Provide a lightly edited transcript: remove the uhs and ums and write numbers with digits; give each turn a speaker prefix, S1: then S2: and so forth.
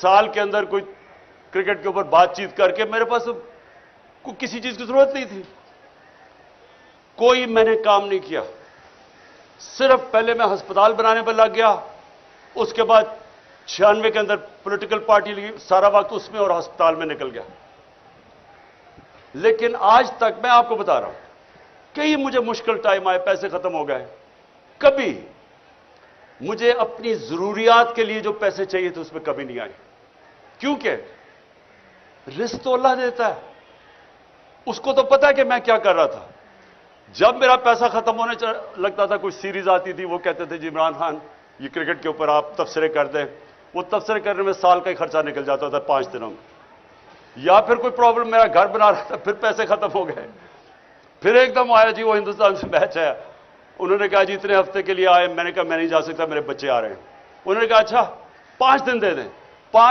S1: साल के अंदर कोई क्रिकेट के ऊपर बातचीत करके मेरे पास किसी चीज की जरूरत नहीं थी। कोई मैंने काम नहीं किया। सिर्फ पहले मैं अस्पताल बनाने पर लग गया, उसके बाद 96 के अंदर पॉलिटिकल पार्टी लगी, सारा वक्त उसमें और अस्पताल में निकल गया। लेकिन आज तक मैं आपको बता रहा हूं, कई मुझे मुश्किल टाइम आए, पैसे खत्म हो गए, कभी मुझे अपनी जरूरियात के लिए जो पैसे चाहिए थे उसमें कभी नहीं आए, क्योंकि रिस्क तो अल्लाह देता है। उसको तो पता है कि मैं क्या कर रहा था। जब मेरा पैसा खत्म होने लगता था, कोई सीरीज आती थी, वो कहते थे जी इमरान खान ये क्रिकेट के ऊपर आप तबसरे कर दें, वो तबसरे करने में साल का ही खर्चा निकल जाता था 5 दिनों में। या फिर कोई प्रॉब्लम, मेरा घर बना रहा था, फिर पैसे खत्म हो गए। फिर एकदम आया जी वो हिंदुस्तान से मैच है, उन्होंने कहा जी इतने हफ्ते के लिए आए। मैंने कहा मैं नहीं जा सकता, मेरे बच्चे आ रहे हैं। उन्होंने कहा अच्छा 5 दिन दे दें। 5